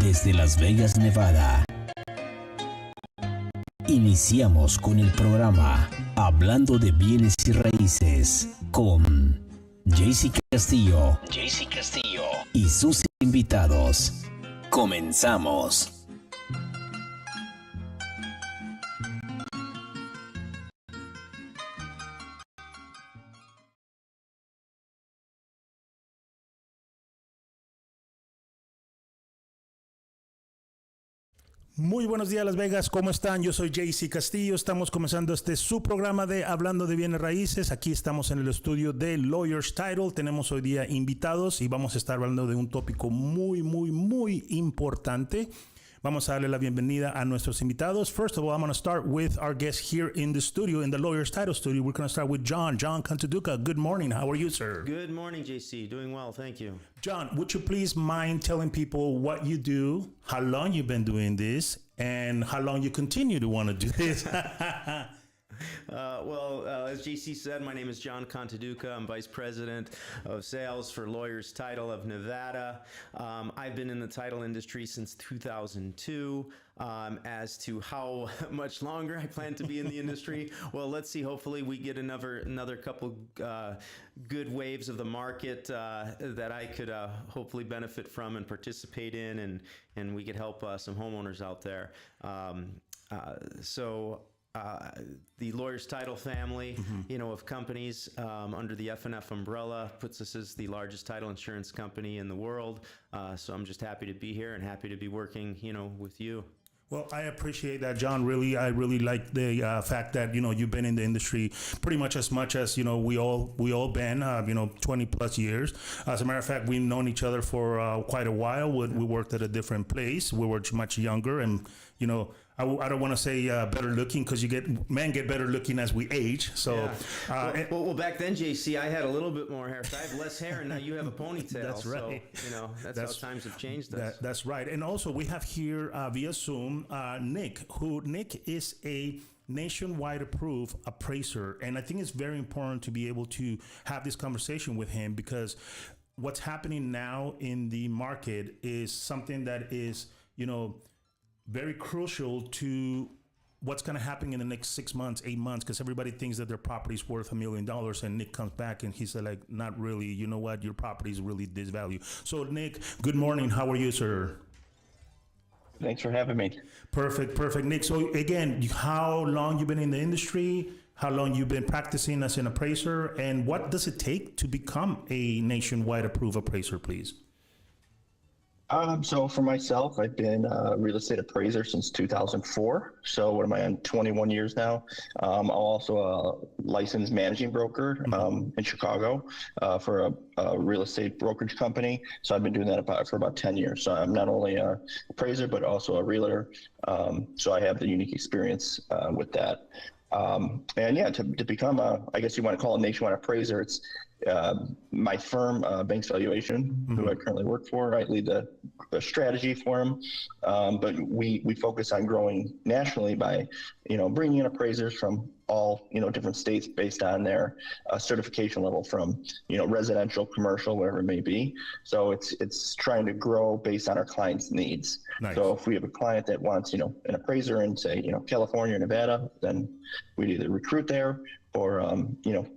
Desde Las Vegas, Nevada. Iniciamos con el programa Hablando de bienes y raíces con Castillo y sus invitados. Comenzamos. Muy buenos días Las Vegas, ¿cómo están? Yo soy Castillo, estamos comenzando su programa de Hablando de bienes raíces. Aquí estamos en el estudio de Lawyer's Title, tenemos hoy día invitados y vamos a estar hablando de un tópico muy importante. Vamos a darle la bienvenida a nuestros invitados. First of all, I'm going to start with our guest here in the studio, in the Lawyer's Title studio. We're going to start with John Cantaduca. Good morning. How are you, sir? Good morning, JC. Doing well, thank you. John, would you please mind telling people what you do, how long you've been doing this, and how long you continue to want to do this? As JC said, my name is John Cantaduca. I'm Vice President of Sales for Lawyer's Title of Nevada. I've been in the title industry since 2002. As to how much longer I plan to be in the industry, well, let's see. Hopefully we get another couple good waves of the market that I could hopefully benefit from and participate in, and we could help some homeowners out there. The Lawyer's Title family, of companies under the F&F umbrella puts us as the largest title insurance company in the world. So I'm just happy to be here and happy to be working, with you. Well, I appreciate that, John. I really like the fact that, you've been in the industry pretty much as we all been, 20 plus years. As a matter of fact, we've known each other for quite a while. We worked at a different place. We were much younger and, I don't want to say better looking because men get better looking as we age. So, yeah. Well, back then, JC, I had a little bit more hair. So I have less hair, and now you have a ponytail. That's right. So that's how times have changed us. That's right. And also, we have here via Zoom Nick, Nick is a nationwide approved appraiser, and I think it's very important to be able to have this conversation with him because what's happening now in the market is something that is, very crucial to what's going to happen in the next 6 months, 8 months, because everybody thinks that their property is worth $1 million, and Nick comes back and he said, like, not really. You know what? Your property is really this value. So, Nick, good morning. How are you, sir? Thanks for having me. Perfect. Nick, so again, how long you been in the industry? How long you've been practicing as an appraiser? And what does it take to become a nationwide approved appraiser, please? So for myself, I've been a real estate appraiser since 2004. So what am I on 21 years now? I'm also a licensed managing broker in Chicago for a real estate brokerage company. So I've been doing that for about 10 years. So I'm not only a appraiser, but also a realtor. So I have the unique experience with that. And yeah, to become I guess you want to call a nationwide appraiser, it's my firm, Banks Valuation, who I currently work for. I lead the strategy for them, but we focus on growing nationally by, bringing in appraisers from all, different states based on their certification level from, residential, commercial, whatever it may be. So it's trying to grow based on our clients' needs. Nice. So if we have a client that wants, an appraiser in, say, California or Nevada, then we'd either recruit there or,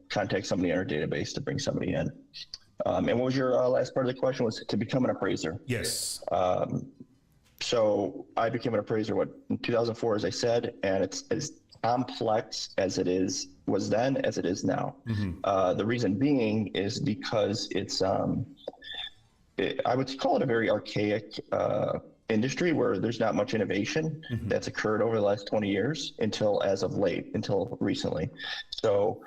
contact somebody in our database to bring somebody in. And what was your last part of the question? Was to become an appraiser? Yes. So I became an appraiser, in 2004, as I said, and it's as complex as it was then as it is now. The reason being is because it's, I would call it a very archaic industry where there's not much innovation that's occurred over the last 20 years until recently. So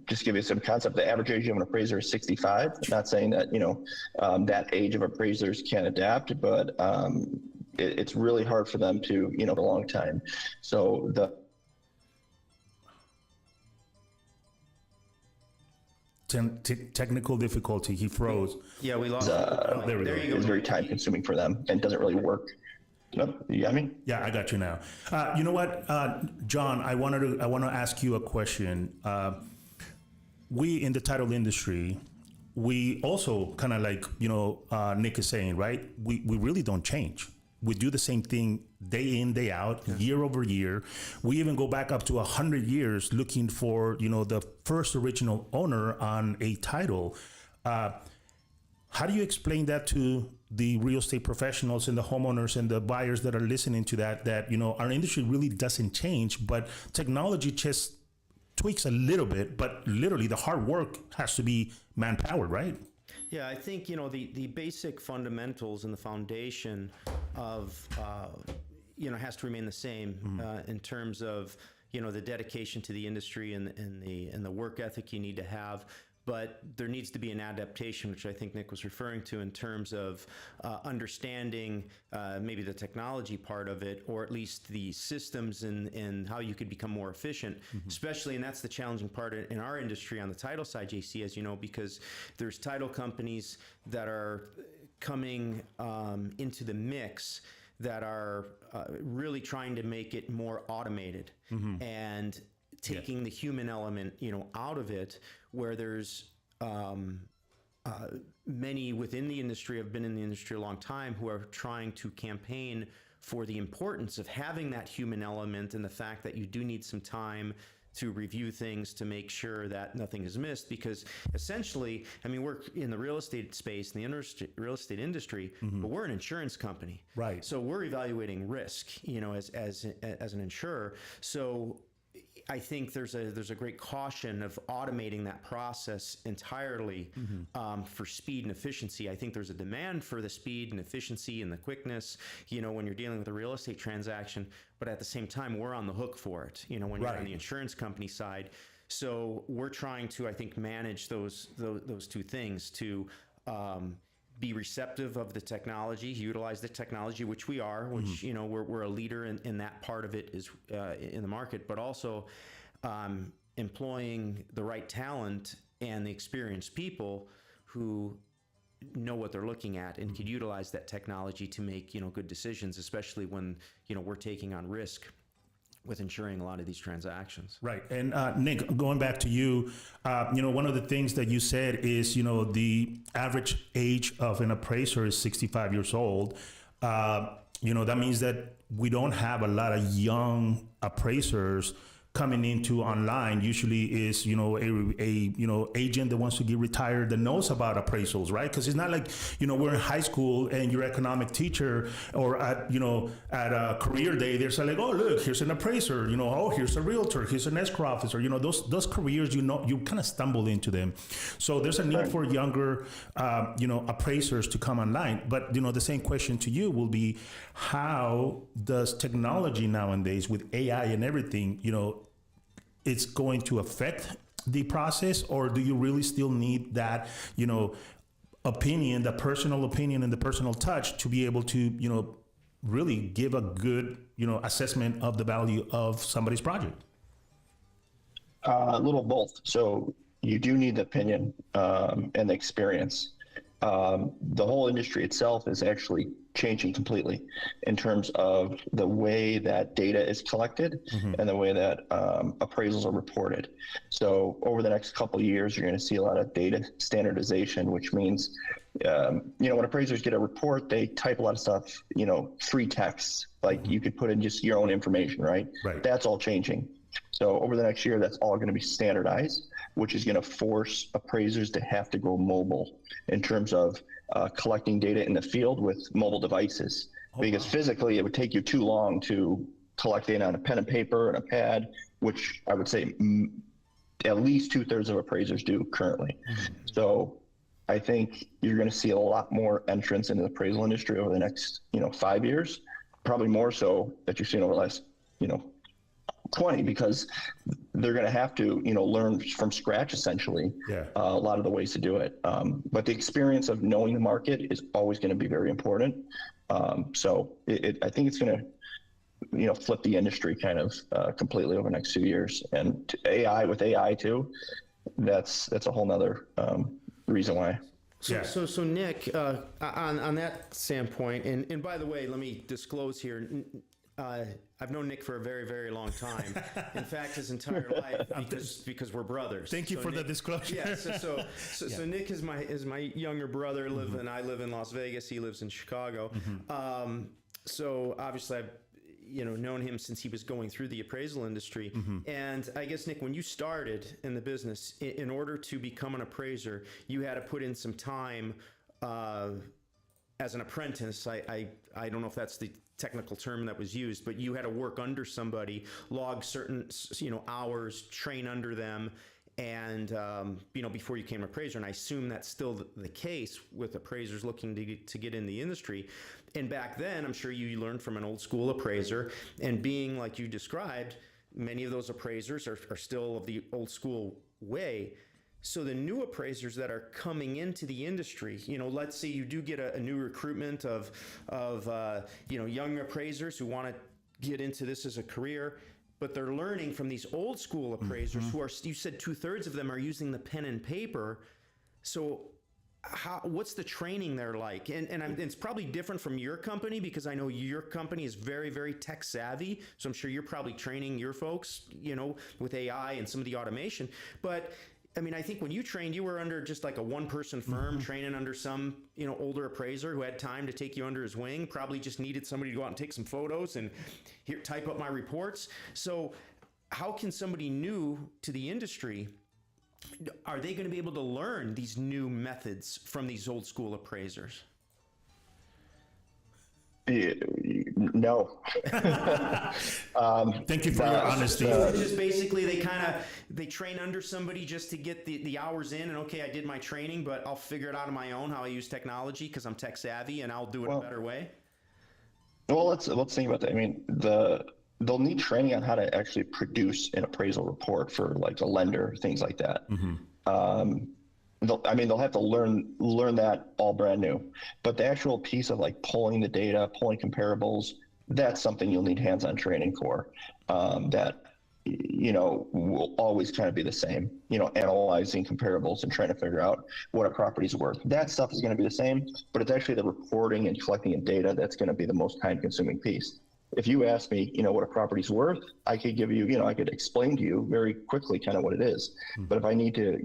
just to give you some concept, the average age of an appraiser is 65. I'm not saying that, that age of appraisers can't adapt, but it's really hard for them to, a long time. So technical difficulty. He froze. Yeah, we lost. There we go. It's very time consuming for them and doesn't really work. Nope. You got me? Yeah, I got you now. You know what, John? I want to ask you a question. We in the title industry, we also kind of like Nick is saying, right? We really don't change. we do the same thing day in, day out, year over year. We even go back up to 100 years looking for, the first original owner on a title. How do you explain that to the real estate professionals and the homeowners and the buyers that are listening to that, our industry really doesn't change, but technology just tweaks a little bit, but literally the hard work has to be man-powered, right? Yeah, I think, the basic fundamentals and the foundation of, has to remain the same in terms of, the dedication to the industry and the work ethic you need to have. But there needs to be an adaptation, which I think Nick was referring to, in terms of understanding maybe the technology part of it, or at least the systems and how you could become more efficient, especially, and that's the challenging part in our industry on the title side, JC, as you know, because there's title companies that are coming into the mix that are really trying to make it more automated and taking the human element, out of it, where there's many within the industry have been in the industry a long time who are trying to campaign for the importance of having that human element and the fact that you do need some time to review things to make sure that nothing is missed, because essentially, we're in the real estate space, in the real estate industry, but we're an insurance company. Right. So we're evaluating risk, as an insurer. So I think there's a great caution of automating that process entirely for speed and efficiency. I think there's a demand for the speed and efficiency and the quickness, when you're dealing with a real estate transaction, but at the same time, we're on the hook for it, when you're on the insurance company side. So we're trying to, I think, manage those two things to be receptive of the technology, utilize the technology, which we are, which, we're a leader in that part of it is in the market, but also employing the right talent and the experienced people who know what they're looking at and could utilize that technology to make, good decisions, especially when, we're taking on risk with insuring a lot of these transactions. Right. And Nick, going back to you, one of the things that you said is, the average age of an appraiser is 65 years old. That means that we don't have a lot of young appraisers coming into online. Usually is, a agent that wants to get retired that knows about appraisals, right? Because it's not like, we're in high school and your economic teacher or at a career day, they're saying like, oh, look, here's an appraiser, oh, here's a realtor, here's an escrow officer, those careers, you kind of stumble into them. So there's a need for younger, appraisers to come online. But, the same question to you will be, how does technology nowadays with AI and everything, it's going to affect the process, or do you really still need that, opinion, the personal opinion and the personal touch to be able to, really give a good, assessment of the value of somebody's project? A little both. So you do need the opinion and the experience. The whole industry itself is actually changing completely in terms of the way that data is collected and the way that appraisals are reported. So over the next couple of years, you're going to see a lot of data standardization, which means, when appraisers get a report, they type a lot of stuff, free text, like you could put in just your own information, right? That's all changing. So over the next year, that's all going to be standardized, which is going to force appraisers to have to go mobile in terms of collecting data in the field with mobile devices. Because physically, it would take you too long to collect data on a pen and paper and a pad, which I would say at least 2/3 of appraisers do currently. So I think you're going to see a lot more entrance into the appraisal industry over the next 5 years, probably more so that you've seen over the last 20, because they're going to have to, learn from scratch, essentially, a lot of the ways to do it. But the experience of knowing the market is always going to be very important. So I think it's going to, flip the industry kind of completely over the next few years. And with AI too, that's a whole nother reason why. So Nick, on that standpoint, and by the way, let me disclose here, I've known Nick for a very, very long time. In fact, his entire life, because we're brothers. Thank you for the disclosure. Yeah. So Nick is my younger brother. I live in Las Vegas. He lives in Chicago. So obviously I've, known him since he was going through the appraisal industry. And I guess, Nick, when you started in the business, in order to become an appraiser, you had to put in some time as an apprentice. I don't know if that's the technical term that was used, but you had to work under somebody, log certain, hours, train under them, and, before you became an appraiser. And I assume that's still the case with appraisers looking to get in the industry. And back then, I'm sure you learned from an old school appraiser, and being like you described, many of those appraisers are still of the old school way. So the new appraisers that are coming into the industry, let's say you do get a new recruitment of young appraisers who want to get into this as a career, but they're learning from these old school appraisers who are, you said 2/3 of them are using the pen and paper. So what's the training there like? And it's probably different from your company, because I know your company is very, very tech savvy. So I'm sure you're probably training your folks, with AI and some of the automation. But I mean, I think when you trained, you were under just like a one-person firm training under some, older appraiser who had time to take you under his wing, probably just needed somebody to go out and take some photos and type up my reports. So how can somebody new to the industry, are they going to be able to learn these new methods from these old school appraisers? No. Thank you for your honesty. Just basically they train under somebody just to get the hours in, and okay, I did my training, but I'll figure it out on my own how I use technology because I'm tech savvy and I'll do it a better way. Well, let's think about that. I mean, they'll need training on how to actually produce an appraisal report for like a lender, things like that. They'll have to learn that all brand new, but the actual piece of like pulling the data, pulling comparables, that's something you'll need hands-on training for. That will always kind of be the same. Analyzing comparables and trying to figure out what a property's worth. That stuff is going to be the same, but it's actually the reporting and collecting of data that's going to be the most time-consuming piece. If you ask me, what a property's worth, I could give you, I could explain to you very quickly kind of what it is. But if I need to,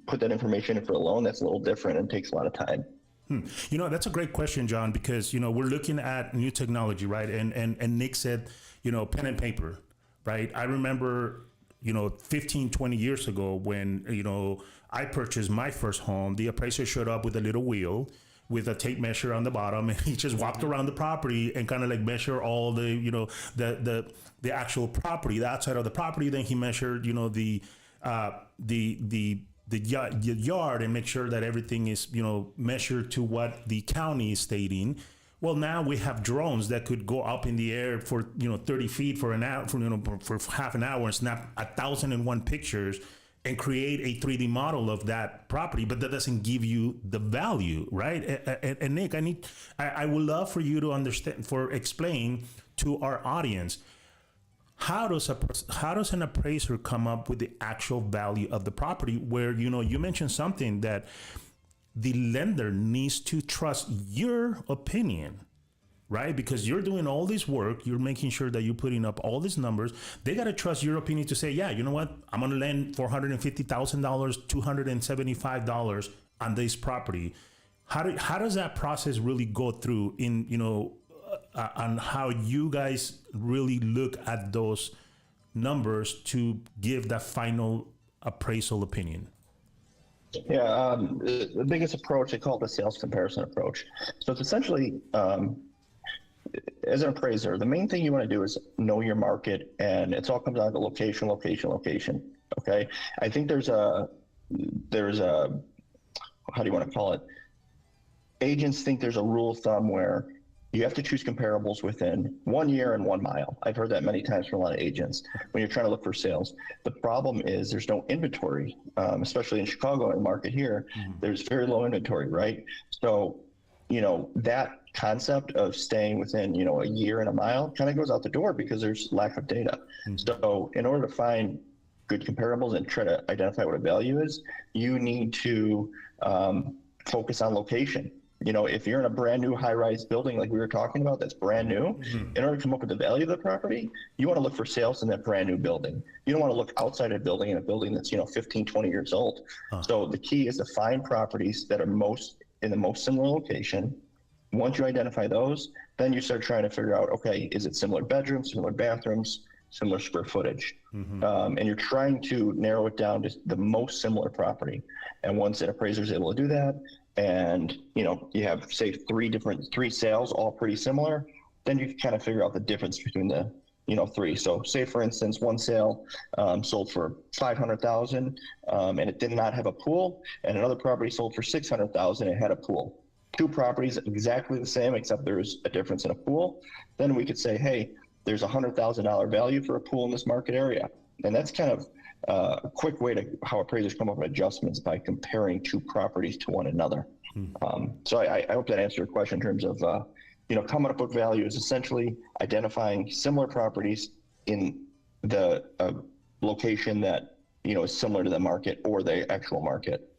put that information in for a loan, that's a little different and takes a lot of time. That's a great question, John, because, we're looking at new technology, right? And Nick said, pen and paper, right? I remember, 15, 20 years ago when, I purchased my first home, the appraiser showed up with a little wheel with a tape measure on the bottom, and he just walked around the property and kind of like measure all the, the actual property, the outside of the property. Then he measured, the yard and make sure that everything is, measured to what the county is stating. Well, now we have drones that could go up in the air for, 30 feet for an hour, for half an hour and snap 1,001 pictures and create a 3D model of that property, but that doesn't give you the value, right? And Nick, I would love for you to explain to our audience, how does an appraiser come up with the actual value of the property, where, you mentioned something that the lender needs to trust your opinion, right? Because you're doing all this work, you're making sure that you're putting up all these numbers. They got to trust your opinion to say, yeah, you know what? I'm going to lend $450,000, $275 on this property. How does that process really go through on how you guys really look at those numbers to give that final appraisal opinion? Yeah, the biggest approach, they call it the sales comparison approach. So it's essentially, as an appraiser, the main thing you want to do is know your market, and it all comes down to location. Okay, I think there's a how do you want to call it? Agents think there's a rule of thumb where you have to choose comparables within 1 year and 1 mile. I've heard that many times from a lot of agents when you're trying to look for sales. The problem is there's no inventory, especially in Chicago and market here. There's very low inventory, right? So, that concept of staying within, a year and a mile kind of goes out the door because there's lack of data. So in order to find good comparables and try to identify what a value is, you need to focus on location. If you're in a brand new high-rise building like we were talking about, that's brand new, in order to come up with the value of the property, you want to look for sales in that brand new building. You don't want to look outside a building in a building that's, 15, 20 years old. So the key is to find properties that are in the most similar location. Once you identify those, then you start trying to figure out, okay, is it similar bedrooms, similar bathrooms, similar square footage? And you're trying to narrow it down to the most similar property. And once an appraiser is able to do that, and you have, say, three sales, all pretty similar, then you can kind of figure out the difference between the three. So say, for instance, one sale sold for $500,000 and it did not have a pool, and another property sold for $600,000 and it had a pool. Two properties exactly the same, except there's a difference in a pool. Then we could say, hey, there's a $100,000 value for a pool in this market area. And that's kind of a quick way to how appraisers come up with adjustments, by comparing two properties to one another. So I hope that answered your question in terms of, coming up with value is essentially identifying similar properties in the location that, is similar to the market or the actual market.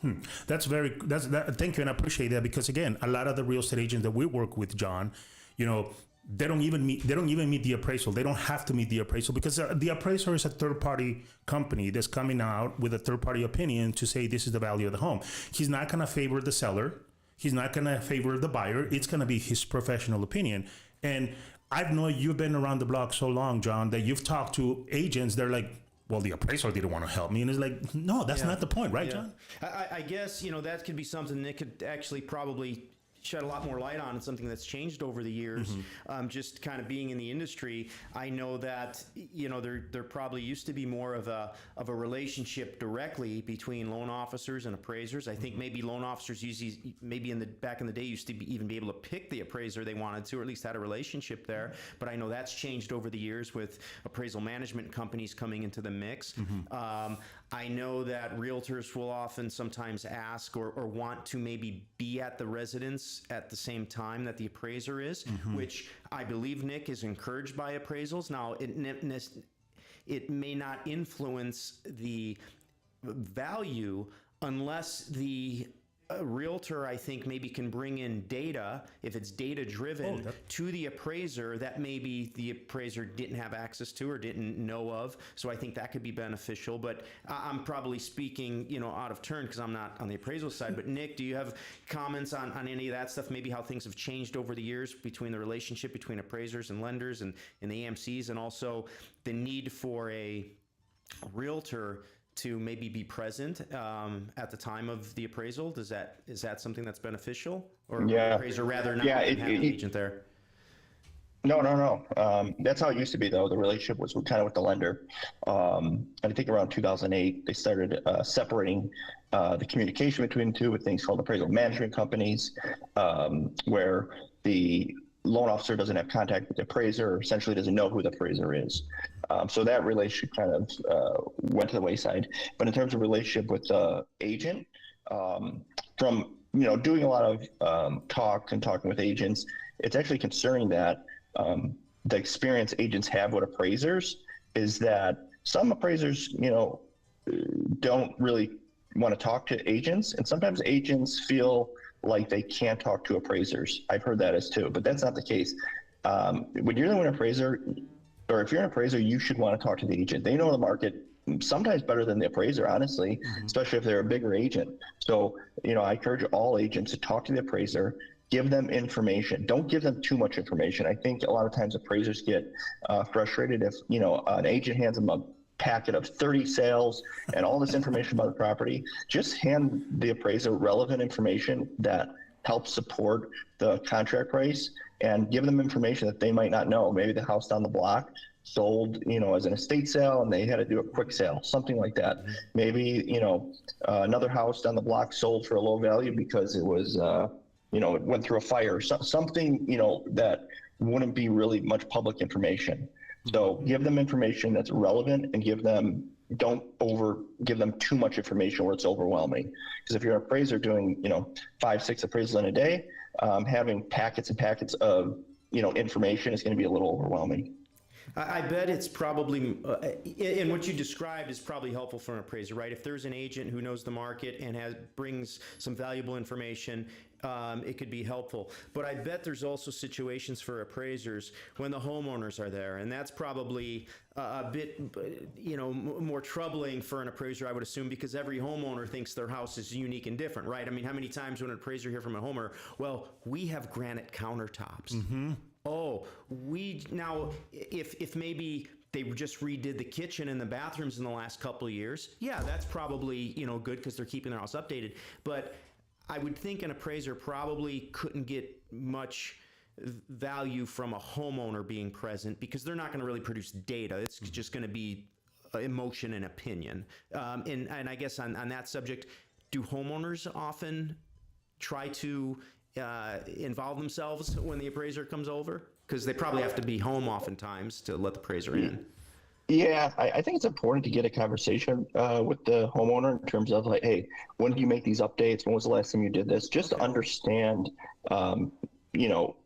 Thank you, and I appreciate that, because again, a lot of the real estate agents that we work with, John, they don't even meet the appraisal. They don't have to meet the appraisal, because the appraiser is a third-party company that's coming out with a third-party opinion to say this is the value of the home. He's not going to favor the seller. He's not going to favor the buyer. It's going to be his professional opinion. And I know you've been around the block so long, John, that you've talked to agents. They're like, well, the appraiser didn't want to help me. And it's like, no, that's not the point, right, John? I guess, that could be something that could actually probably shed a lot more light on. It's something that's changed over the years. Just kind of being in the industry, I know that there probably used to be more of a relationship directly between loan officers and appraisers. I think maybe loan officers usually, maybe back in the day, used to even be able to pick the appraiser they wanted to, or at least had a relationship there. But I know that's changed over the years with appraisal management companies coming into the mix. I know that realtors will often sometimes ask or want to maybe be at the residence at the same time that the appraiser is, which I believe, Nick, is encouraged by appraisals. Now, it may not influence the value unless the realtor, I think, maybe can bring in data, if it's data driven, to the appraiser that maybe the appraiser didn't have access to or didn't know of. So I think that could be beneficial. But I'm probably speaking, out of turn, because I'm not on the appraisal side. But Nick, do you have comments on any of that stuff? Maybe how things have changed over the years between the relationship between appraisers and lenders and the AMCs, and also the need for a realtor to maybe be present at the time of the appraisal? Is that something that's beneficial, or the appraiser rather not have an agent there? No. That's how it used to be, though. The relationship was kind of with the lender. And I think around 2008, they started separating the communication between the two with things called appraisal management companies, where the loan officer doesn't have contact with the appraiser, or essentially doesn't know who the appraiser is. So that relationship kind of went to the wayside. But in terms of relationship with the agent, from doing a lot of talking with agents, it's actually concerning that the experience agents have with appraisers is that some appraisers, don't really want to talk to agents, and sometimes agents feel like they can't talk to appraisers. I've heard that as too, but that's not the case. When you're an appraiser, or if you're an appraiser, you should want to talk to the agent. They know the market sometimes better than the appraiser, honestly, especially if they're a bigger agent. So, I encourage all agents to talk to the appraiser, give them information. Don't give them too much information. I think a lot of times appraisers get frustrated if, an agent hands them a packet of 30 sales and all this information about the property. Just hand the appraiser relevant information that helps support the contract price, and give them information that they might not know. Maybe the house down the block sold, as an estate sale, and they had to do a quick sale, something like that. Maybe, another house down the block sold for a low value because it was, it went through a fire, something, that wouldn't be really much public information. So give them information that's relevant, and don't give them too much information where it's overwhelming. Because if you're an appraiser doing, 5-6 appraisals in a day, having packets and packets of, information is going to be a little overwhelming. I bet it's probably, and what you described is probably helpful for an appraiser, right? If there's an agent who knows the market and brings some valuable information, it could be helpful. But I bet there's also situations for appraisers when the homeowners are there, and that's probably a bit, more troubling for an appraiser, I would assume, because every homeowner thinks their house is unique and different, right? I mean, how many times when an appraiser hear from a homeowner, well, we have granite countertops. Mm-hmm. Oh, if maybe they just redid the kitchen and the bathrooms in the last couple of years, yeah, that's probably, good because they're keeping their house updated. But I would think an appraiser probably couldn't get much value from a homeowner being present because they're not going to really produce data. It's just going to be emotion and opinion. And I guess on that subject, do homeowners often try to involve themselves when the appraiser comes over? Because they probably have to be home oftentimes to let the appraiser in. Yeah, I think it's important to get a conversation with the homeowner in terms of like, hey, when did you make these updates? When was the last time you did this? Just to understand,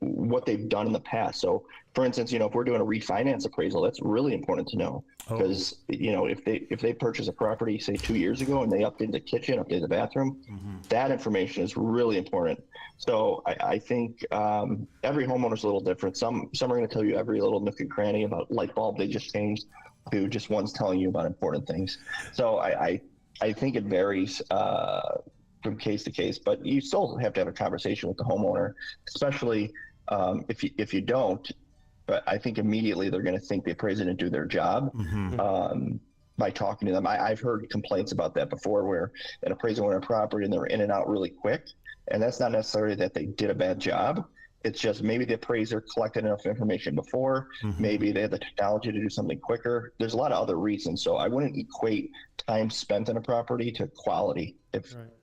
what they've done in the past. So, for instance, if we're doing a refinance appraisal, that's really important to know because, if they purchase a property, say 2 years ago, and they updated the kitchen, updated the bathroom, that information is really important. So I think every homeowner is a little different. Some are going to tell you every little nook and cranny about light bulb they just changed to just one's telling you about important things. So I think it varies from case to case, but you still have to have a conversation with the homeowner, especially if you don't. But I think immediately they're going to think the appraiser didn't do their job by talking to them. I've heard complaints about that before, where an appraiser went on a property and they were in and out really quick, and that's not necessarily that they did a bad job. It's just maybe the appraiser collected enough information before. Maybe they had the technology to do something quicker. There's a lot of other reasons. So I wouldn't equate time spent on a property to quality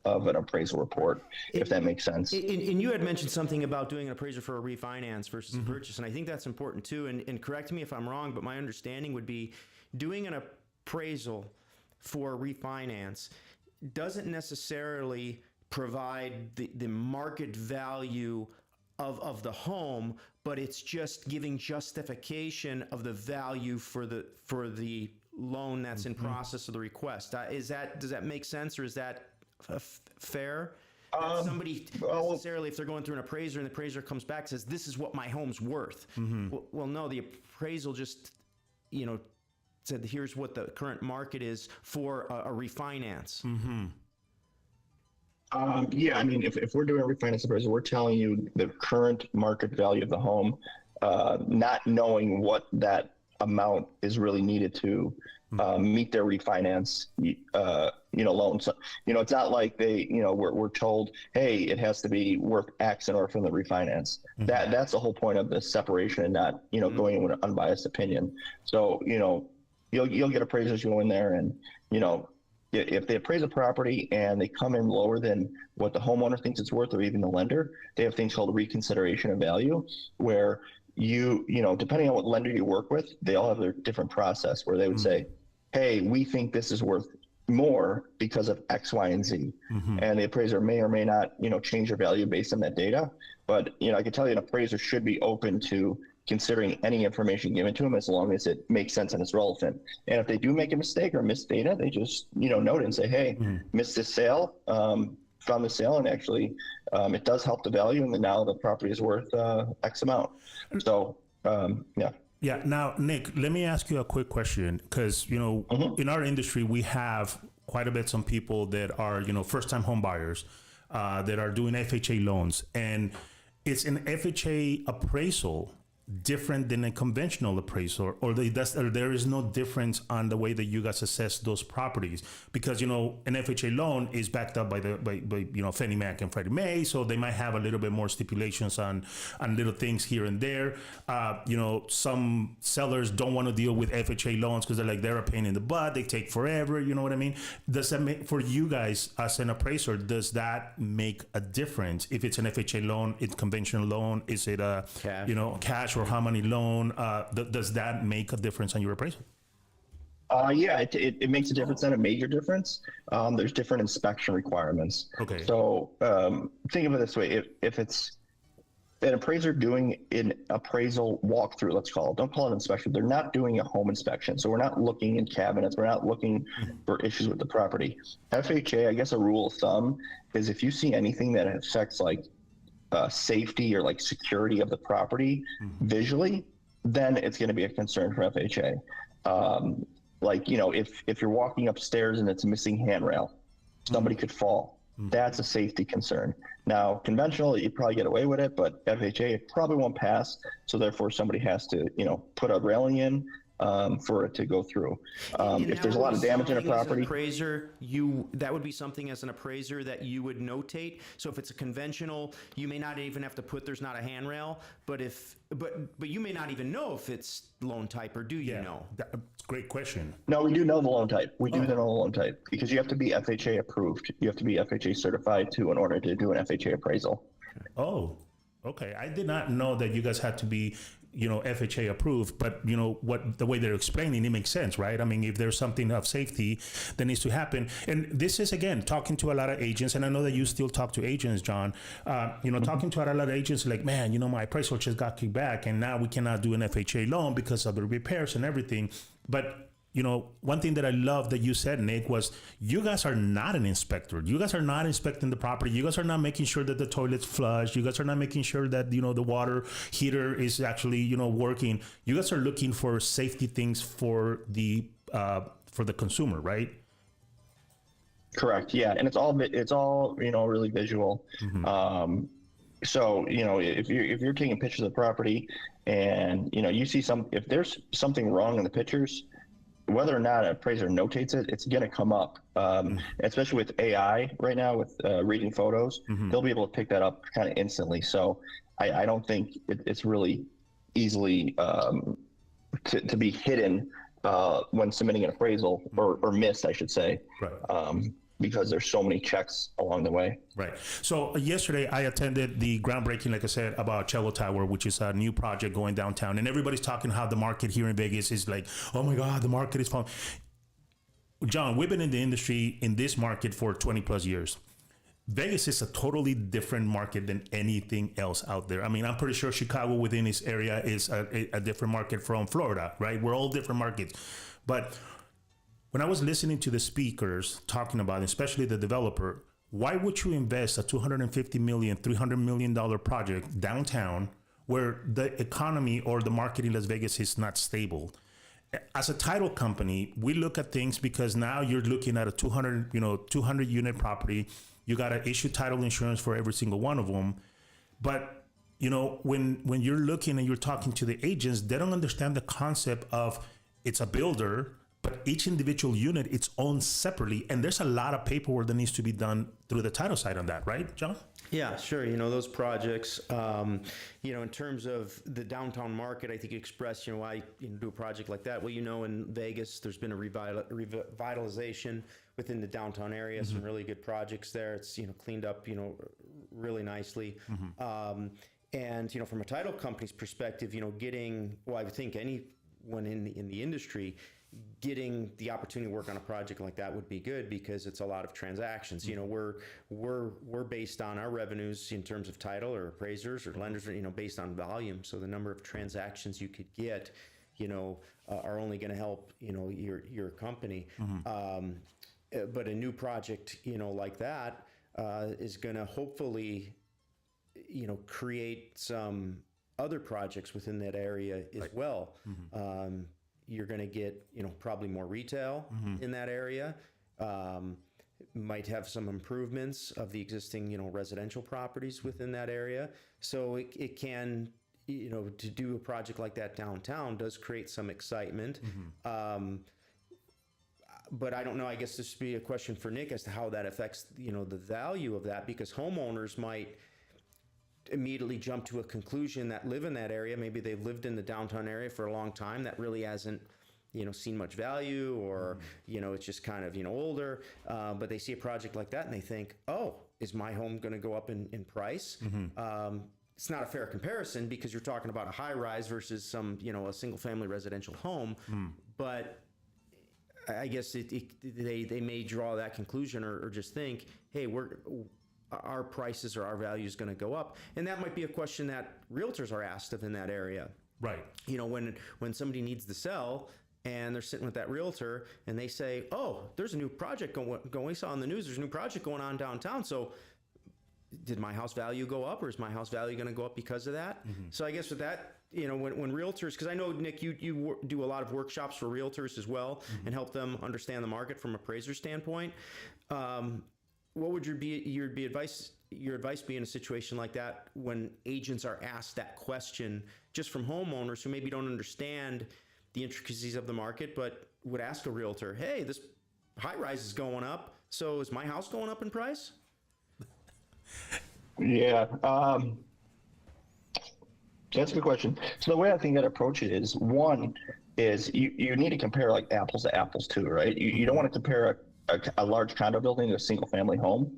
of an appraisal report, if that makes sense. And you had mentioned something about doing an appraiser for a refinance versus a purchase, and I think that's important too. And correct me if I'm wrong, but my understanding would be doing an appraisal for a refinance doesn't necessarily provide the market value of the home, but it's just giving justification of the value for the loan that's in process of the request. Does that make sense, or is that fair? That somebody necessarily, if they're going through an appraiser and the appraiser comes back and says, "This is what my home's worth." Well, no, the appraisal just said, "Here's what the current market is for a refinance." Yeah, I mean, if we're doing a refinance appraisal, we're telling you the current market value of the home, not knowing what that amount is really needed to meet their refinance, loan. So, it's not like we're told, hey, it has to be worth X in order for them to refinance. That's the whole point of the separation, and not, going in with an unbiased opinion. So, you'll get appraisers go in there and, if they appraise a property and they come in lower than what the homeowner thinks it's worth, or even the lender, they have things called reconsideration of value, where depending on what lender you work with, they all have their different process where they would say, hey, we think this is worth more because of X, Y, and Z. And the appraiser may or may not, change their value based on that data. But, I can tell you an appraiser should be open to considering any information given to them as long as it makes sense and it's relevant. And if they do make a mistake or miss data, they just, note it and say, hey, missed this sale, found the sale, and actually it does help the value, and then now the property is worth X amount. So, yeah. Yeah. Now, Nick, let me ask you a quick question, because, in our industry, we have quite a bit some people that are, first-time home buyers that are doing FHA loans. And it's an FHA appraisal different than a conventional appraisal, or there is no difference on the way that you guys assess those properties? Because, an FHA loan is backed up by Fannie Mac and Freddie Mae, so they might have a little bit more stipulations on little things here and there. Some sellers don't want to deal with FHA loans because they're a pain in the butt. They take forever. You know what I mean? Does that make, for you guys as an appraiser, does that make a difference? If it's an FHA loan, it's conventional loan, is it a cash or how many loan? Does that make a difference on your appraisal? Yeah, it makes a difference, and a major difference. There's different inspection requirements. Okay. So think of it this way: if it's an appraiser doing an appraisal walkthrough, let's call it. Don't call it inspection. They're not doing a home inspection. So we're not looking in cabinets. We're not looking for issues with the property. FHA, I guess a rule of thumb is if you see anything that affects like safety or like security of the property visually, then it's going to be a concern for FHA. Like, you know, if you're walking upstairs and it's a missing handrail, somebody could fall. That's a safety concern. Now, conventional, you probably get away with it, but FHA, it probably won't pass. So therefore, somebody has to, you know, put a railing in for it to go through. If there's a lot of damage in a property, appraiser, that would be something as an appraiser that you would notate. So if it's a conventional, you may not even have to put there's not a handrail, but you may not even know if it's loan type, or do you know? Great question. No, we do know the loan type. We do know the loan type because you have to be FHA approved. You have to be FHA certified too in order to do an FHA appraisal. Oh, okay. I did not know that you guys had to be, you know, FHA approved, but you know what, the way they're explaining it makes sense, right? I mean, if there's something of safety that needs to happen, and this is again talking to a lot of agents, and I know that you still talk to agents, John. You know, talking to a lot of agents, like, man, you know, my appraisal just got kicked back, and now we cannot do an FHA loan because of the repairs and everything. But you know, one thing that I love that you said, Nick, was you guys are not an inspector. You guys are not inspecting the property. You guys are not making sure that the toilet's flush. You guys are not making sure that, you know, the water heater is actually, you know, working. You guys are looking for safety things for the consumer, right? Correct. Yeah, and it's all you know, really visual. So, you know, if you're taking pictures of the property and, you know, you see if there's something wrong in the pictures, whether or not an appraiser notates it, it's going to come up. Especially with AI right now, with reading photos, they'll be able to pick that up kind of instantly. So I don't think it's really easily to be hidden when submitting an appraisal, or missed, I should say. Right. Because there's so many checks along the way. Right. So yesterday I attended the groundbreaking, like I said, about Cello Tower, which is a new project going downtown. And everybody's talking how the market here in Vegas is like, oh my God, the market is falling. John, we've been in the industry in this market for 20 plus years. Vegas is a totally different market than anything else out there. I mean, I'm pretty sure Chicago within this area is a different market from Florida, right? We're all different markets. But when I was listening to the speakers talking about, especially the developer, why would you invest a $250 million, $300 million project downtown where the economy or the market in Las Vegas is not stable? As a title company, we look at things because now you're looking at a 200 unit property. You got to issue title insurance for every single one of them. But you know, when you're looking and you're talking to the agents, they don't understand the concept of it's a builder, but each individual unit it's owned separately, and there's a lot of paperwork that needs to be done through the title side on that, right, John? Yeah, sure. You know, those projects, you know, in terms of the downtown market, I think you expressed, you know, why you do a project like that. Well, you know, in Vegas, there's been a revitalization within the downtown area, some really good projects there. It's, you know, cleaned up, you know, really nicely. And, you know, from a title company's perspective, you know, I would think anyone in the industry, getting the opportunity to work on a project like that would be good because it's a lot of transactions. You know, we're based on our revenues in terms of title or appraisers or lenders, you know, based on volume. So the number of transactions you could get, you know, are only going to help, you know, your company. But a new project, you know, like that is going to hopefully, you know, create some other projects within that area as well. You're going to get, you know, probably more retail in that area. Might have some improvements of the existing, you know, residential properties within that area. So it can, you know, to do a project like that downtown does create some excitement. But I don't know, I guess this would be a question for Nick as to how that affects, you know, the value of that, because homeowners might immediately jump to a conclusion that live in that area. Maybe they've lived in the downtown area for a long time that really hasn't, you know, seen much value, or, you know, it's just kind of, you know, older, but they see a project like that and they think, oh, is my home going to go up in price? It's not a fair comparison because you're talking about a high rise versus some, you know, a single family residential home, but I guess they may draw that conclusion or just think, hey, our prices or our value is going to go up? And that might be a question that realtors are asked of in that area. Right. You know, when somebody needs to sell and they're sitting with that realtor and they say, oh, there's a new project going, we saw on the news, there's a new project going on downtown. So did my house value go up, or is my house value going to go up because of that? So I guess with that, you know, when realtors, because I know, Nick, you do a lot of workshops for realtors as well and help them understand the market from appraiser standpoint. What would your advice be in a situation like that when agents are asked that question just from homeowners who maybe don't understand the intricacies of the market, but would ask a realtor, hey, this high rise is going up, so is my house going up in price? Yeah, that's a good question. So the way I think I'd approach it is, one is you need to compare like apples to apples too, right? You don't want to compare a large condo building to a single family home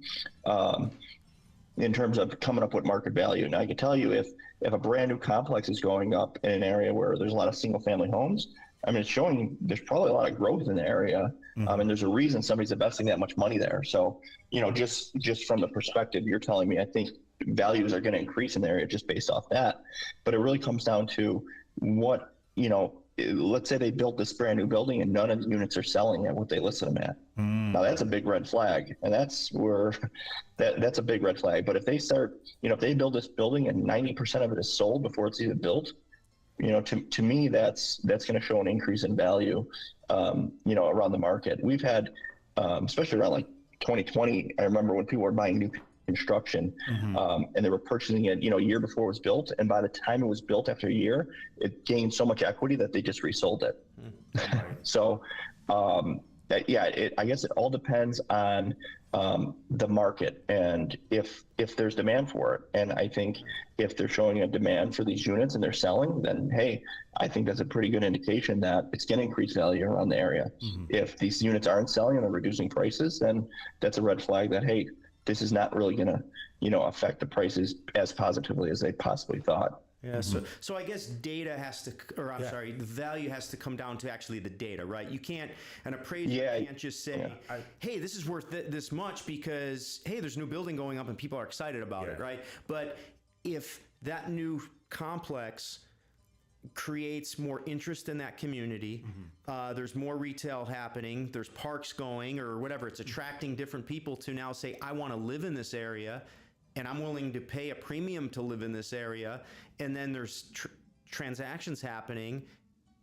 in terms of coming up with market value. Now I can tell you if a brand new complex is going up in an area where there's a lot of single family homes, I mean, it's showing there's probably a lot of growth in the area. And there's a reason somebody's investing that much money there. So, you know, just from the perspective you're telling me, I think values are going to increase in the area just based off that. But it really comes down to what, you know, let's say they built this brand new building and none of the units are selling at what they listed them at. Now that's a big red flag. And that's where that's a big red flag. But if they start, you know, if they build this building and 90% of it is sold before it's even built, you know, to me, that's going to show an increase in value, you know, around the market. We've had, especially around like 2020, I remember when people were buying new construction and they were purchasing it, you know, a year before it was built. And by the time it was built after a year, it gained so much equity that they just resold it. So, I guess it all depends on the market and if there's demand for it. And I think if they're showing a demand for these units and they're selling, then hey, I think that's a pretty good indication that it's going to increase value around the area. If these units aren't selling and they're reducing prices, then that's a red flag that, hey, this is not really going to, you know, affect the prices as positively as they possibly thought. Yeah, so I guess data has to, or I'm sorry, the value has to come down to actually the data, right? You can't, an appraiser can't just say, hey, this is worth this much because, hey, there's a new building going up and people are excited about it, right? But if that new complex creates more interest in that community, there's more retail happening, there's parks going or whatever, it's attracting different people to now say, I want to live in this area, and I'm willing to pay a premium to live in this area, and then there's transactions happening,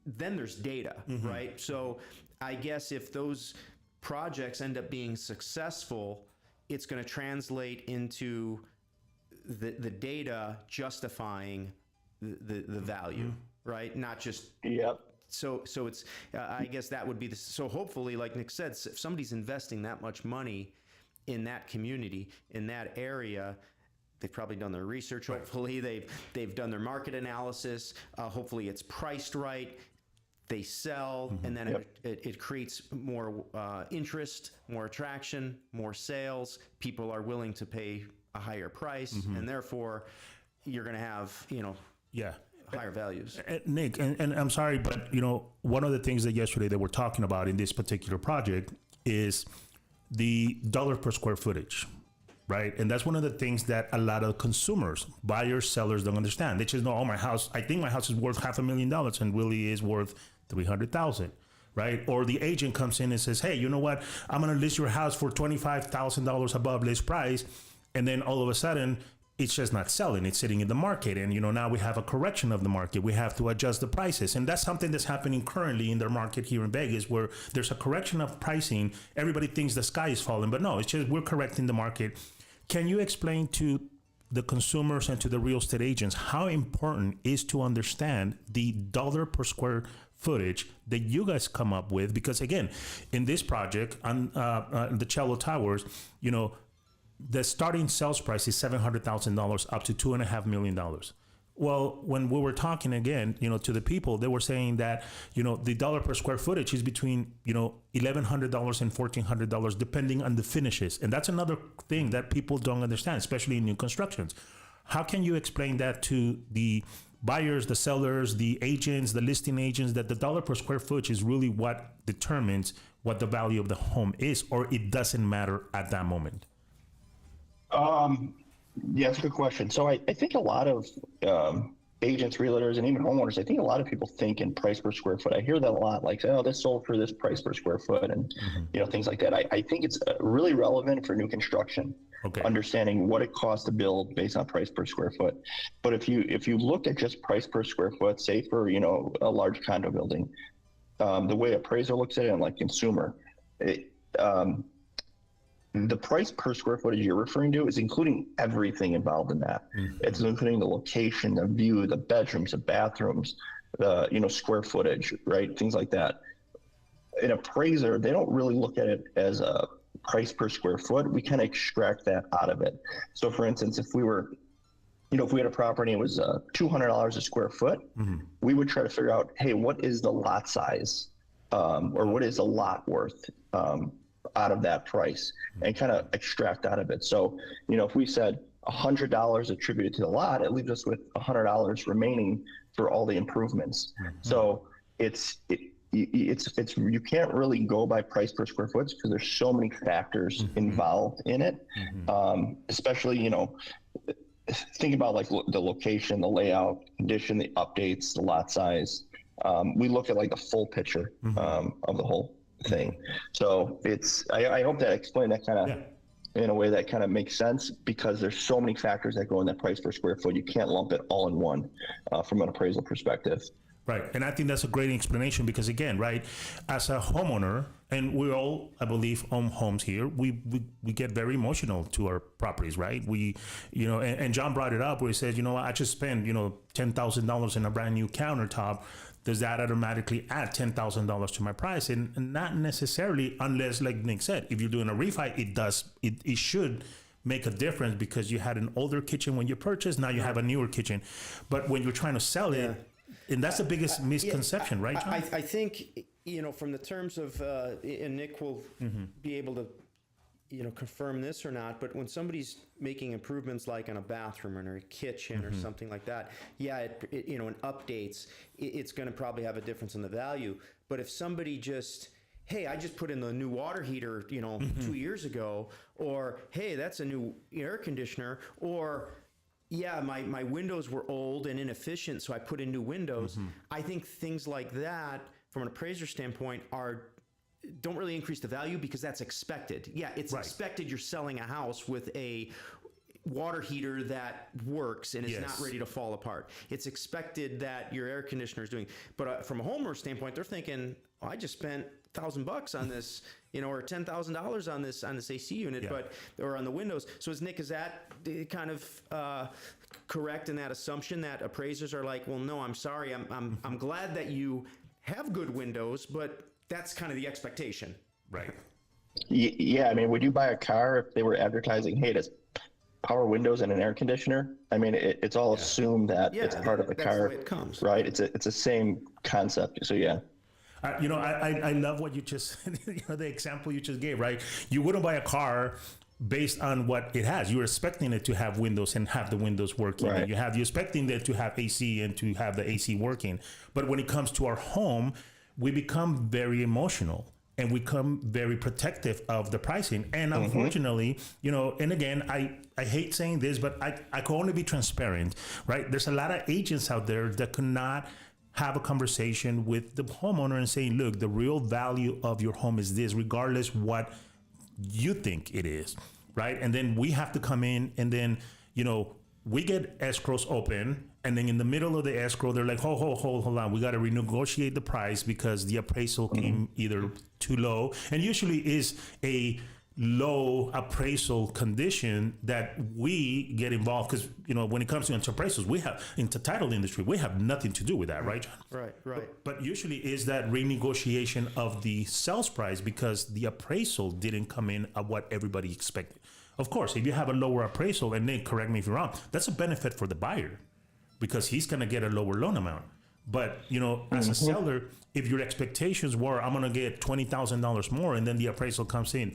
then there's data, right? So I guess if those projects end up being successful, it's going to translate into the data justifying the value, right? Not just... So it's, I guess that would be so hopefully, like Nick said, if somebody's investing that much money in that community, in that area, they've probably done their research. Hopefully they've done their market analysis. Hopefully it's priced right. They sell, and then it creates more interest, more attraction, more sales. People are willing to pay a higher price, and therefore you're going to have, you know, higher values. Nick, and I'm sorry, but you know, one of the things that yesterday they were talking about in this particular project is the dollar per square footage, right? And that's one of the things that a lot of consumers, buyers, sellers don't understand. They just know, oh, I think my house is worth $500,000 and really is worth $300,000, right? Or the agent comes in and says, hey, you know what? I'm going to list your house for $25,000 above list price. And then all of a sudden, it's just not selling. It's sitting in the market. And, you know, now we have a correction of the market. We have to adjust the prices. And that's something that's happening currently in the market here in Vegas, where there's a correction of pricing. Everybody thinks the sky is falling, but no, it's just we're correcting the market. Can you explain to the consumers and to the real estate agents how important is to understand the dollar per square footage that you guys come up with? Because again, in this project on the Cello Towers, you know, the starting sales price is $700,000 up to $2.5 million. Well, when we were talking again, you know, to the people, they were saying that, you know, the dollar per square footage is between, you know, $1,100 and $1,400 depending on the finishes. And that's another thing that people don't understand, especially in new constructions. How can you explain that to the buyers, the sellers, the agents, the listing agents, that the dollar per square footage is really what determines what the value of the home is, or it doesn't matter at that moment? Yeah, that's a good question. So I think a lot of agents, realtors, and even homeowners, I think a lot of people think in price per square foot. I hear that a lot, like, oh, this sold for this price per square foot, and things like that. I think it's really relevant for new construction. Okay. Understanding what it costs to build based on price per square foot. But if you look at just price per square foot, say for a large condo building, the way appraiser looks at it, and like consumer, the price per square footage you're referring to is including everything involved in that. It's including the location, the view, the bedrooms, the bathrooms, the square footage, right? Things like that. An appraiser, they don't really look at it as a price per square foot. We kind of extract that out of it. So for instance, if we had a property and it was $200 a square foot, we would try to figure out, hey, what is the lot size, or what is the lot worth out of that price, and kind of extract out of it. So, if we said $100 attributed to the lot, it leaves us with $100 remaining for all the improvements. So you can't really go by price per square foot because there's so many factors involved in it. Especially, think about like the location, the layout, condition, the updates, the lot size. We look at like the full picture of the whole thing. So I hope that I explained that kind of in a way that kind of makes sense, because there's so many factors that go in that price per square foot. You can't lump it all in one from an appraisal perspective. Right. And I think that's a great explanation, because again, right, as a homeowner, and we all, I believe, own homes here, we get very emotional to our properties, right? We, and John brought it up where he said, I just spent, $10,000 in a brand new countertop. Does that automatically add $10,000 to my price? And not necessarily, unless, like Nick said, if you're doing a refi, it should make a difference, because you had an older kitchen when you purchased, now you have a newer kitchen. But when you're trying to sell it, and that's the biggest misconception, right, John? I think, from the terms of, and Nick will be able to, confirm this or not, but when somebody's making improvements like in a bathroom or a kitchen or something like that, in updates, it's going to probably have a difference in the value. But if somebody just, hey, I just put in the new water heater, 2 years ago, or hey, that's a new air conditioner, or my windows were old and inefficient, so I put in new windows. I think things like that, from an appraiser standpoint, don't really increase the value, because that's expected. Yeah, it's expected you're selling a house with a water heater that works and is not ready to fall apart. It's expected that your air conditioner is doing. But from a homeowner standpoint, they're thinking, I just spent $1,000 on this, or $10,000 on this AC unit, or on the windows. So is that kind of correct in that assumption that appraisers are like, well, no, I'm sorry, I'm glad that you have good windows, but that's kind of the expectation. Right. Yeah. I mean, would you buy a car if they were advertising, hey, it's power windows and an air conditioner? I mean, it's all assumed that it's part of the car. That's the way it comes. Right. It's the same concept. So, yeah. I love what you just, the example you just gave, right? You wouldn't buy a car based on what it has. You're expecting it to have windows and have the windows working. Right. And you're expecting it to have AC and to have the AC working. But when it comes to our home, we become very emotional and we become very protective of the pricing. And unfortunately, and again, I hate saying this, but I can only be transparent, right? There's a lot of agents out there that cannot have a conversation with the homeowner and saying, look, the real value of your home is this, regardless what you think it is, right? And then we have to come in, and then, we get escrows open, and then in the middle of the escrow, they're like, hold on, we got to renegotiate the price because the appraisal came either too low, and usually is a low appraisal condition that we get involved, because when it comes to appraisals, we have, into title industry, we have nothing to do with that, right, John? Right. But usually is that renegotiation of the sales price because the appraisal didn't come in at what everybody expected. Of course, if you have a lower appraisal, and Nick, correct me if you're wrong, that's a benefit for the buyer because he's going to get a lower loan amount. But, as a seller, if your expectations were, I'm going to get $20,000 more, and then the appraisal comes in,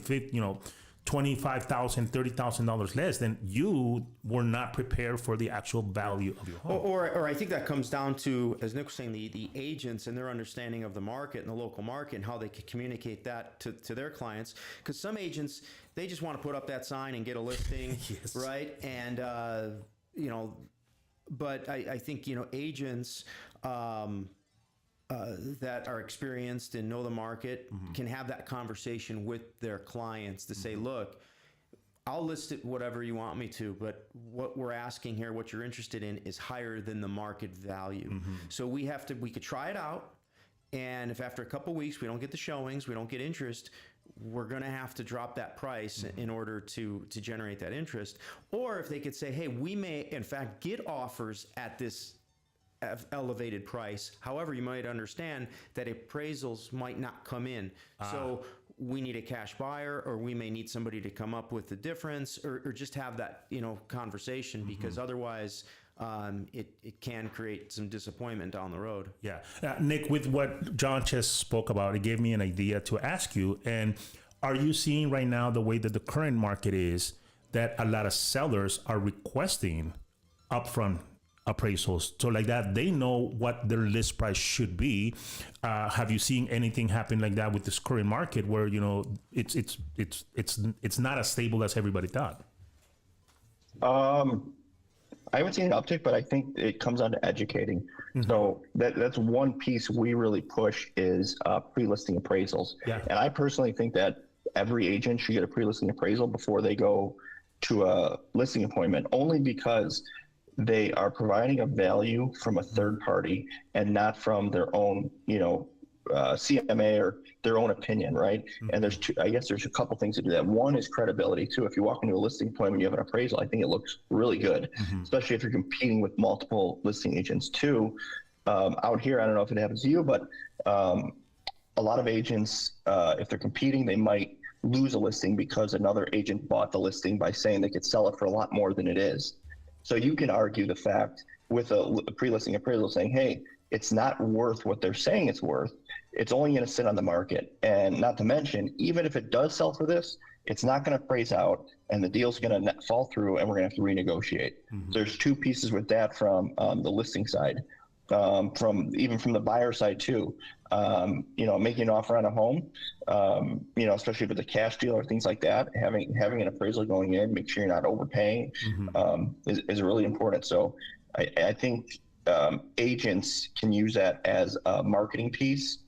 $25,000, $30,000 less, then you were not prepared for the actual value of your home. Or I think that comes down to, as Nick was saying, the agents and their understanding of the market and the local market and how they can communicate that to their clients. Because some agents, they just want to put up that sign and get a listing, Yes. right? And, but I think, agents that are experienced and know the market can have that conversation with their clients to say, look, I'll list it whatever you want me to, but what we're asking here, what you're interested in, is higher than the market value. So we could try it out. And if after a couple of weeks we don't get the showings, we don't get interest, we're going to have to drop that price in order to generate that interest. Or if they could say, hey, we may in fact get offers at this elevated price. However, you might understand that appraisals might not come in. So we need a cash buyer, or we may need somebody to come up with the difference, or just have that, conversation, because otherwise it can create some disappointment down the road. Yeah. Nick, with what John just spoke about, it gave me an idea to ask you. And are you seeing right now, the way that the current market is, that a lot of sellers are requesting upfront appraisals, so like that they know what their list price should be? Have you seen anything happen like that with this current market, where it's not as stable as everybody thought? I haven't seen an uptick, but I think it comes down to educating. So that's one piece we really push is pre-listing appraisals. Yeah. And I personally think that every agent should get a pre-listing appraisal before they go to a listing appointment, only because they are providing a value from a third party and not from their own, CMA or their own opinion, right? And there's a couple things to do that. One is credibility too. If you walk into a listing appointment, you have an appraisal, I think it looks really good, especially if you're competing with multiple listing agents. Two, out here, I don't know if it happens to you, but a lot of agents, if they're competing, they might lose a listing because another agent bought the listing by saying they could sell it for a lot more than it is. So you can argue the fact with a pre-listing appraisal saying, hey, it's not worth what they're saying it's worth. It's only going to sit on the market. And not to mention, even if it does sell for this, it's not going to price out, and the deal's going to fall through, and we're going to have to renegotiate. There's two pieces with that from the listing side, from the buyer side too. Making an offer on a home, especially with a cash deal or things like that, having an appraisal going in, make sure you're not overpaying, is really important. So I think agents can use that as a marketing piece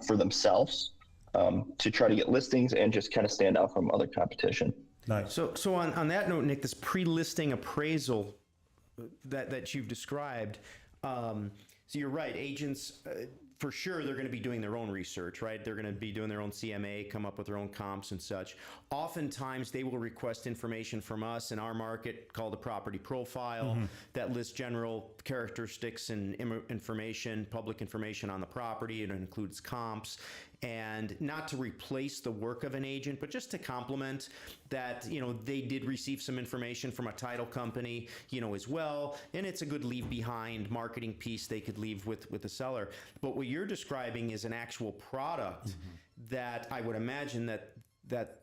for themselves, to try to get listings and just kind of stand out from other competition. Nice. So on that note, Nick, this pre-listing appraisal that you've described, so you're right, agents, for sure, they're going to be doing their own research, right? They're going to be doing their own CMA, come up with their own comps and such. Oftentimes, they will request information from us in our market called a property profile that lists general characteristics and information, public information on the property. It includes comps. And not to replace the work of an agent, but just to complement that, they did receive some information from a title company, as well. And it's a good leave behind marketing piece they could leave with the seller. But what you're describing is an actual product that I would imagine that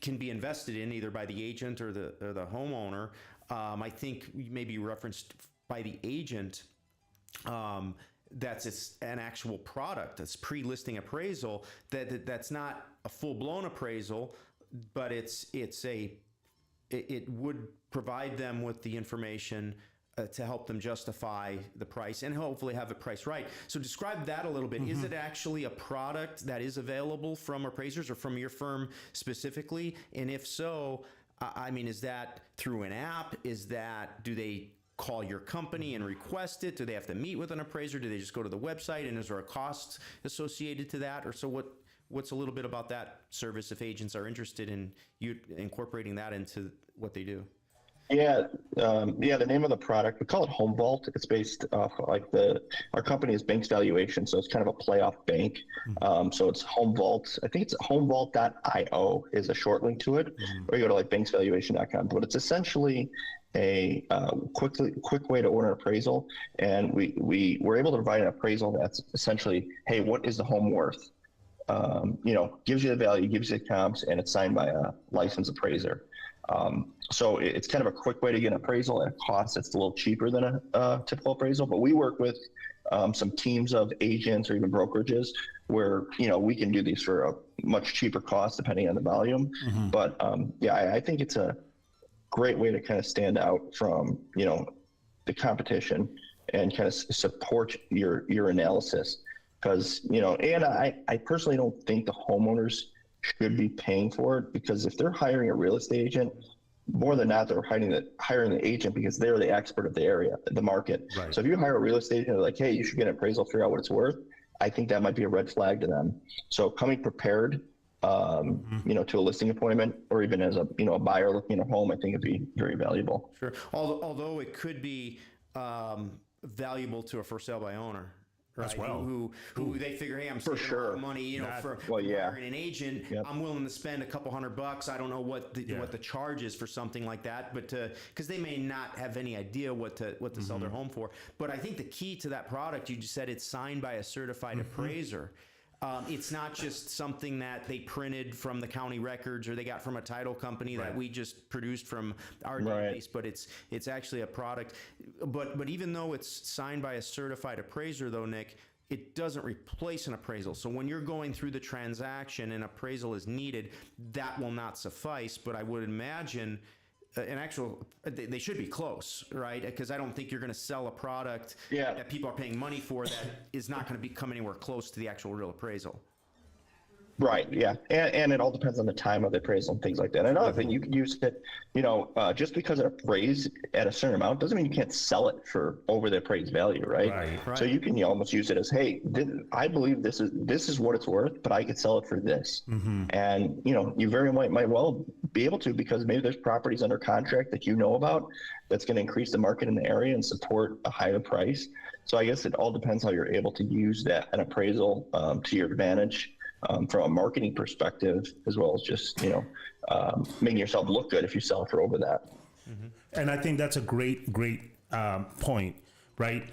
can be invested in either by the agent or the homeowner. I think maybe referenced by the agent. That's an actual product. That's pre-listing appraisal. That's not a full-blown appraisal, but it would provide them with the information to help them justify the price and hopefully have it priced right. So describe that a little bit. Is it actually a product that is available from appraisers or from your firm specifically? And if so, is that through an app? Do they call your company and request it? Do they have to meet with an appraiser? Do they just go to the website, and is there a cost associated to that? Or so what's a little bit about that service if agents are interested in you incorporating that into what they do? Yeah, the name of the product, we call it Home Vault. It's based off our company is Bank's Valuation, so it's kind of a play off bank. So it's Home Vault. I think it's homevault.io is a short link to it, or you go to banksvaluation.com. But it's essentially a quick way to order an appraisal, and we're able to provide an appraisal that's essentially, hey, what is the home worth? gives you the value, gives you the comps, and it's signed by a licensed appraiser. So it's kind of a quick way to get an appraisal at a cost that's a little cheaper than a typical appraisal. But we work with some teams of agents or even brokerages where, we can do these for a much cheaper cost depending on the volume. But I think it's a great way to kind of stand out from, the competition and kind of support your analysis. Because, and I personally don't think the homeowners should be paying for it, because if they're hiring a real estate agent, more than not, they're hiring the agent because they're the expert of the area, the market. Right. So if you hire a real estate agent, they're like, hey, you should get an appraisal, figure out what it's worth. I think that might be a red flag to them. So coming prepared, to a listing appointment, or even as a buyer looking at a home, I think it'd be very valuable. Sure. Although it could be valuable to a for sale by owner. Right. As well. Who they figure, hey, I'm saving a lot of money, for hiring an agent. Yep. I'm willing to spend a couple $100. I don't know what the charge is for something like that, but because they may not have any idea what to sell their home for. But I think the key to that product, you just said it's signed by a certified appraiser. It's not just something that they printed from the county records or they got from a title company that we just produced from our database, but it's actually a product. But even though it's signed by a certified appraiser, though, Nick, it doesn't replace an appraisal. So when you're going through the transaction and appraisal is needed, that will not suffice. But I would imagine they should be close, right? Because I don't think you're going to sell a product that people are paying money for that is not going to come anywhere close to the actual real appraisal. Right. Yeah. And it all depends on the time of the appraisal and things like that. Another thing, you can use it, just because it appraised at a certain amount doesn't mean you can't sell it for over the appraised value. Right. So you can almost use it as, hey, I believe this is what it's worth, but I could sell it for this. And, you very might well be able to, because maybe there's properties under contract that about that's going to increase the market in the area and support a higher price. So I guess it all depends how you're able to use an appraisal to your advantage. From a marketing perspective, as well as just, making yourself look good if you sell for over that. And I think that's a great point, right?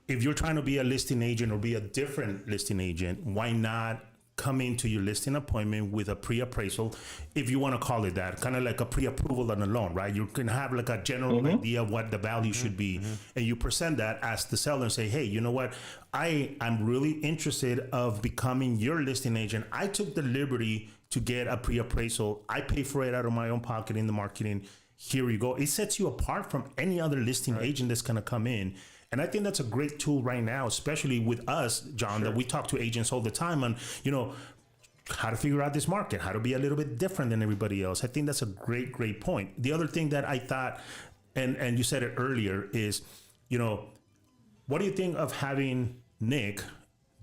If you're trying to be a listing agent or be a different listing agent, why not come into your listing appointment with a pre-appraisal, if you want to call it that, kind of like a pre-approval on a loan, right? You can have like a general idea of what the value should be, and you present that as the seller and say, hey, you know what? I'm really interested of becoming your listing agent. I took the liberty to get a pre-appraisal. I pay for it out of my own pocket in the marketing. Here you go. It sets you apart from any other listing agent that's going to come in. And I think that's a great tool right now, especially with us, John, that we talk to agents all the time on, how to figure out this market, how to be a little bit different than everybody else. I think that's a great point. The other thing that I thought, and you said it earlier, is, what do you think of having Nick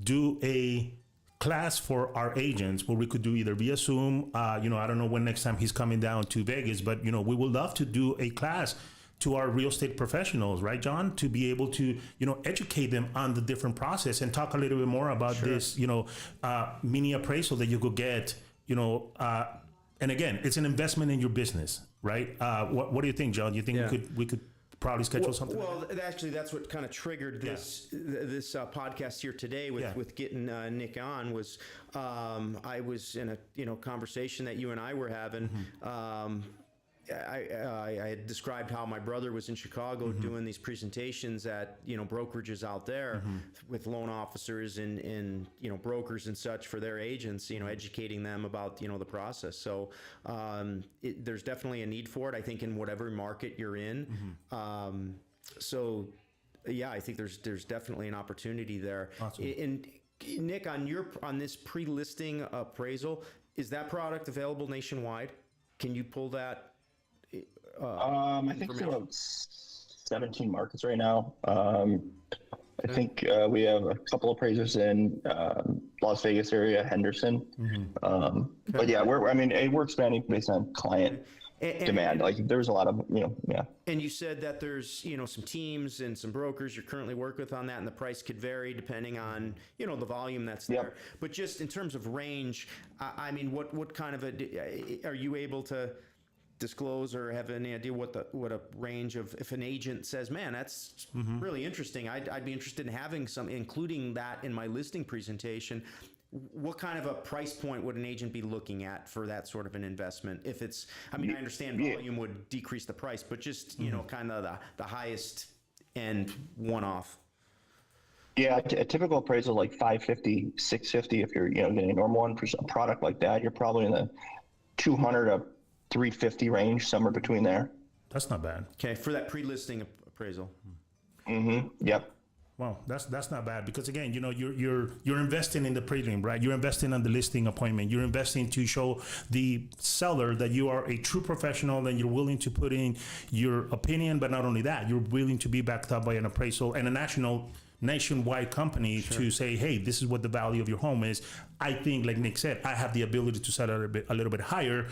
do a class for our agents where we could do either via Zoom, I don't know when next time he's coming down to Vegas, but, we would love to do a class to our real estate professionals, right, John, to be able to, educate them on the different process and talk a little bit more about this, mini appraisal that you could get, and again, it's an investment in your business, right? What do you think, John? Do you think we could probably schedule something? Well, actually, that's what kind of triggered this podcast here today with getting Nick on. Was I was in a conversation that you and I were having. I had described how my brother was in Chicago doing these presentations at brokerages out there with loan officers and brokers and such for their agents, educating them about the process. So there's definitely a need for it, I think, in whatever market you're in. So yeah, I think there's definitely an opportunity there. Awesome. And Nick, on this pre-listing appraisal, is that product available nationwide? Can you pull that? I think it's about 17 markets right now. I think we have a couple of appraisers in Las Vegas area, Henderson. But yeah, we're expanding based on client demand. Like there's a lot of, And you said that there's, some teams and some brokers you're currently working with on that, and the price could vary depending on, the volume that's there. But just in terms of range, what kind of are you able to disclose or have any idea what a range of, if an agent says, man, that's really interesting, I'd be interested in having including that in my listing presentation, what kind of a price point would an agent be looking at for that sort of an investment? If it's, I mean, I understand volume would decrease the price, but just, you know, kind of the highest end one-off. Yeah, a typical appraisal like 550, 650. If you're, getting a normal one for a product like that, you're probably in the 200 to 350 range, somewhere between there. That's not bad. Okay, for that pre-listing appraisal. Yep. Well, that's not bad, because again, you're investing in the prelim, right? You're investing on the listing appointment. You're investing to show the seller that you are a true professional and you're willing to put in your opinion. But not only that, you're willing to be backed up by an appraisal and a nationwide company to say, hey, this is what the value of your home is. I think, like Nick said, I have the ability to sell it a little bit higher.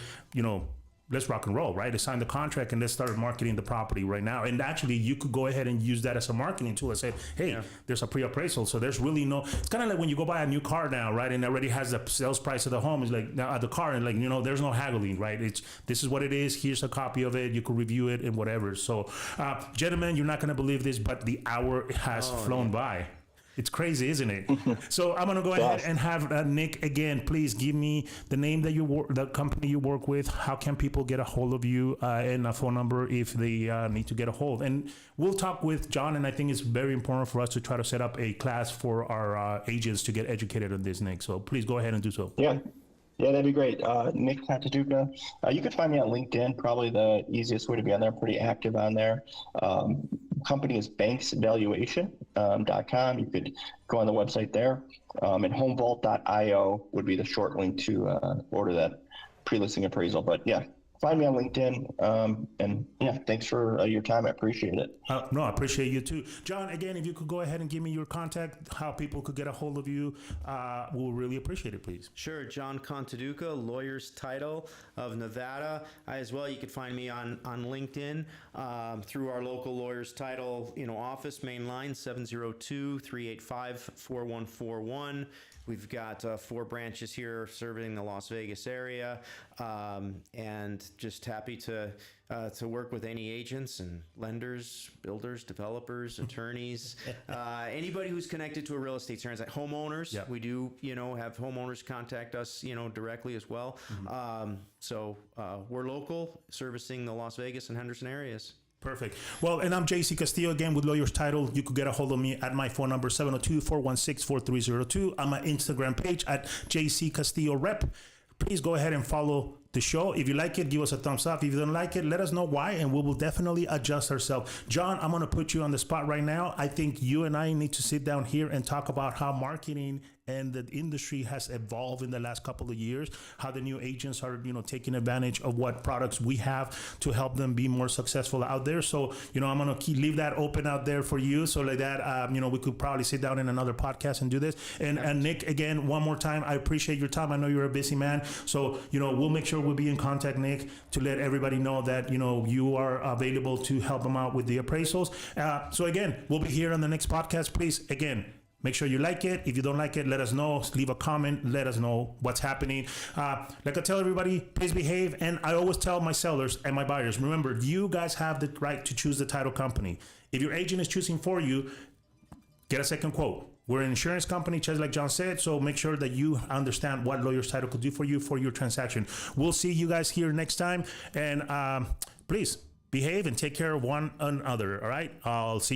Let's rock and roll, right? Let's sign the contract and let's start marketing the property right now. And actually, you could go ahead and use that as a marketing tool and say, hey, there's a pre-appraisal. So there's really it's kind of like when you go buy a new car now, right? And it already has the sales price of the home. It's like now the car, and like, there's no haggling, right? This is what it is. Here's a copy of it. You could review it and whatever. So, gentlemen, you're not going to believe this, but the hour has flown by. It's crazy, isn't it? So I'm going to go ahead and have Nick again. Please give me the name that the company you work with. How can people get a hold of you, and a phone number if they need to get a hold? And we'll talk with John. And I think it's very important for us to try to set up a class for our agents to get educated on this, Nick. So please go ahead and do so. Yeah, that'd be great. Nick Cantaduca. You can find me on LinkedIn, probably the easiest way to be on there. I'm pretty active on there. Company is banksvaluation.com. You could go on the website there. And homevault.io would be the short link to order that pre-listing appraisal. But yeah, find me on LinkedIn. And yeah, thanks for your time. I appreciate it. No, I appreciate you too. John, again, if you could go ahead and give me your contact, how people could get a hold of you, we'll really appreciate it, please. Sure. John Cantaduca, lawyer's title of Nevada. As well, you can find me on LinkedIn through our local lawyer's title, office, main line, 702-385-4141. We've got 4 branches here serving the Las Vegas area, and just happy to work with any agents and lenders, builders, developers, attorneys, anybody who's connected to a real estate transaction. Homeowners, we do, have homeowners contact us, directly as well. So we're local, servicing the Las Vegas and Henderson areas. Perfect. Well, and I'm JC Castillo again with Lawyer's Title. You could get a hold of me at my phone number, 702-416-4302. On my Instagram page at JC Castillo Rep. Please go ahead and follow the show. If you like it, give us a thumbs up. If you don't like it, let us know why, and we will definitely adjust ourselves. John, I'm going to put you on the spot right now. I think you and I need to sit down here and talk about how marketing and the industry has evolved in the last couple of years, how the new agents are, taking advantage of what products we have to help them be more successful out there. So, I'm going to leave that open out there for you. So like that, we could probably sit down in another podcast and do this. And Nick, again, one more time, I appreciate your time. I know you're a busy man. So, we'll make sure we'll be in contact, Nick, to let everybody know that, you are available to help them out with the appraisals. So again, we'll be here on the next podcast. Please, again, make sure you like it. If you don't like it, let us know. Leave a comment. Let us know what's happening. Like I tell everybody, please behave. And I always tell my sellers and my buyers, remember, you guys have the right to choose the title company. If your agent is choosing for you, get a second quote. We're an insurance company, just like John said, so make sure that you understand what Lawyer's Title could do for you for your transaction. We'll see you guys here next time. And please behave and take care of one another, all right? I'll see you.